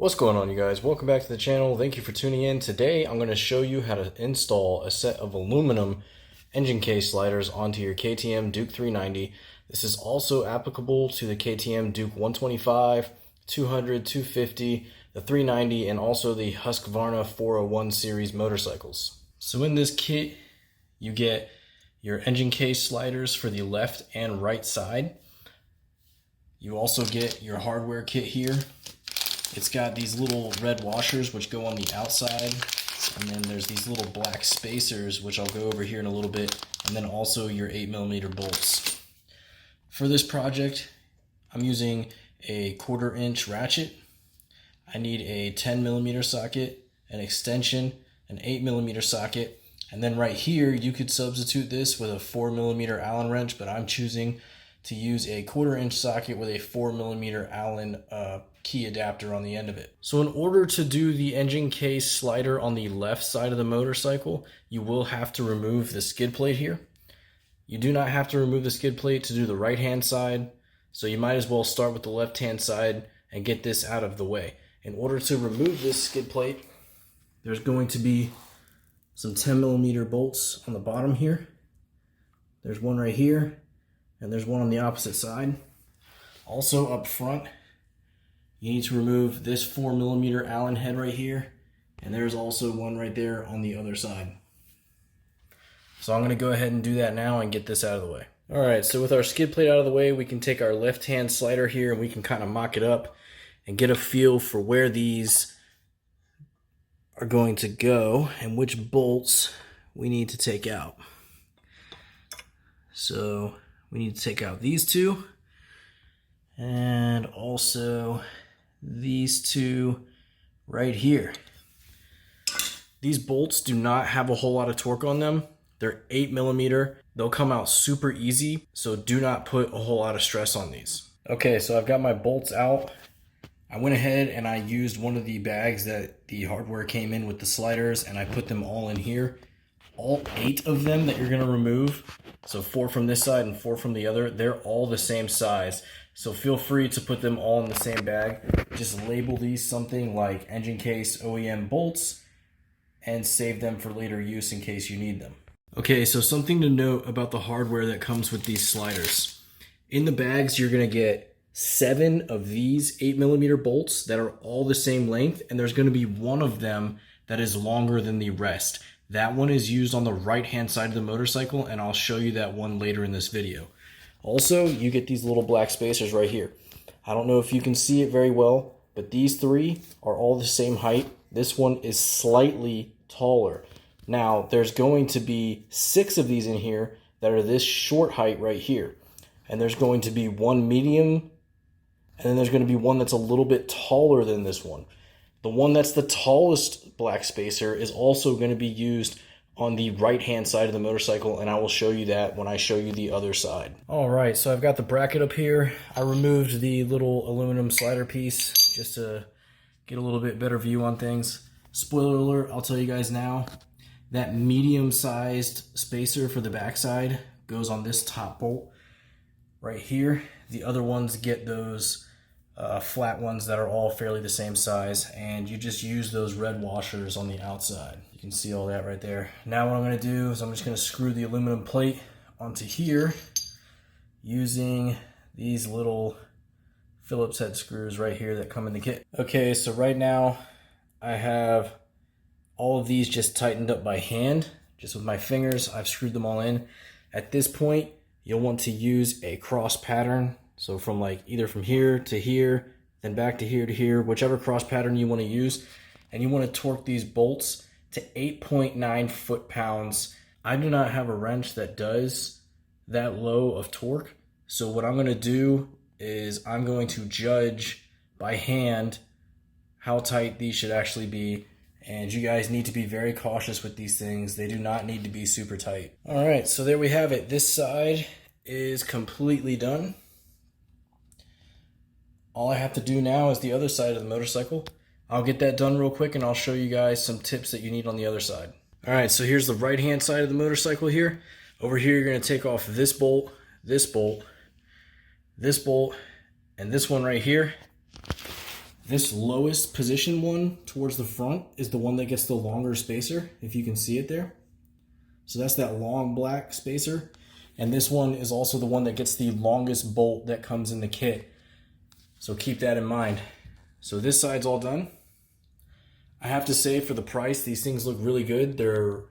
What's going on, you guys? Welcome back to the channel. Thank you for tuning in. Today I'm going to show you how to install a set of aluminum engine case sliders onto your KTM Duke 390. This is also applicable to the KTM Duke 125, 200, 250, the 390, and also the Husqvarna 401 series motorcycles. So in this kit, you get your engine case sliders for the left and right side. You also get your hardware kit here. It's got these little red washers which go on the outside, and then there's these little black spacers which I'll go over here in a little bit, and then also your 8mm bolts. For this project, I'm using a 1/4 inch ratchet. I need a 10mm socket, an extension, an 8mm socket, and then right here you could substitute this with a 4mm Allen wrench, but I'm choosing to use a 1/4 inch socket with a 4mm Allen key adapter on the end of it. So in order to do the engine case slider on the left side of the motorcycle, you will have to remove the skid plate here. You do not have to remove the skid plate to do the right hand side, so you might as well start with the left hand side and get this out of the way. In order to remove this skid plate, there's going to be some 10mm bolts on the bottom here. There's one right here, and there's one on the opposite side. Also up front, you need to remove this 4mm Allen head right here, and there's also one right there on the other side. So I'm going to go ahead and do that now and get this out of the way. Alright, so with our skid plate out of the way, we can take our left hand slider here and we can kind of mock it up and get a feel for where these are going to go and which bolts we need to take out. So we need to take out these two, and also these two right here. These bolts do not have a whole lot of torque on them. They're 8mm. They'll come out super easy, so do not put a whole lot of stress on these. Okay, so I've got my bolts out. I went ahead and I used one of the bags that the hardware came in with the sliders, and I put them all in here. All 8 of them that you're going to remove, so 4 from this side and 4 from the other, they're all the same size. So feel free to put them all in the same bag. Just label these something like engine case OEM bolts and save them for later use in case you need them. Okay, so something to note about the hardware that comes with these sliders. In the bags, you're going to get 7 of these 8mm bolts that are all the same length, and there's going to be one of them that is longer than the rest. That one is used on the right hand side of the motorcycle, and I'll show you that one later in this video. Also, you get these little black spacers right here. I don't know if you can see it very well, but these 3 are all the same height. This one is slightly taller. Now, there's going to be 6 of these in here that are this short height right here. And there's going to be one medium, and then there's going to be one that's a little bit taller than this one. The one that's the tallest black spacer is also going to be used on the right hand side of the motorcycle, and I will show you that when I show you the other side. Alright, so I've got the bracket up here. I removed the little aluminum slider piece just to get a little bit better view on things. Spoiler alert, I'll tell you guys now, that medium sized spacer for the backside goes on this top bolt right here. The other ones get those flat ones that are all fairly the same size, and you just use those red washers on the outside. You can see all that right there. Now what I'm going to do is I'm just going to screw the aluminum plate onto here using these little Phillips head screws right here that come in the kit. Okay, so right now I have all of these just tightened up by hand, just with my fingers. I've screwed them all in. At this point, you'll want to use a cross pattern. So from like either from here to here, then back to here, whichever cross pattern you want to use. And you want to torque these bolts to 8.9 foot-pounds. I do not have a wrench that does that low of torque. So what I'm going to do is I'm going to judge by hand how tight these should actually be. And you guys need to be very cautious with these things. They do not need to be super tight. All right, so there we have it. This side is completely done. All I have to do now is the other side of the motorcycle. I'll get that done real quick and I'll show you guys some tips that you need on the other side. Alright, so here's the right hand side of the motorcycle here. Over here you're going to take off this bolt, this bolt, this bolt, and this one right here. This lowest position one towards the front is the one that gets the longer spacer, if you can see it there. So that's that long black spacer. And this one is also the one that gets the longest bolt that comes in the kit. So keep that in mind. So this side's all done. I have to say, for the price, these things look really good. They're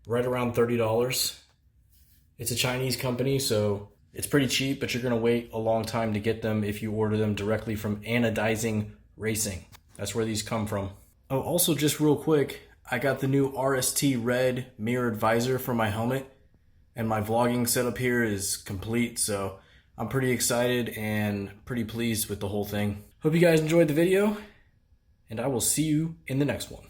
right around $30. It's a Chinese company, so it's pretty cheap, but you're gonna wait a long time to get them if you order them directly from Anodizing Racing. That's where these come from. Oh, also just real quick, I got the new RST Red mirrored visor for my helmet, and my vlogging setup here is complete, so I'm pretty excited and pretty pleased with the whole thing. Hope you guys enjoyed the video, and I will see you in the next one.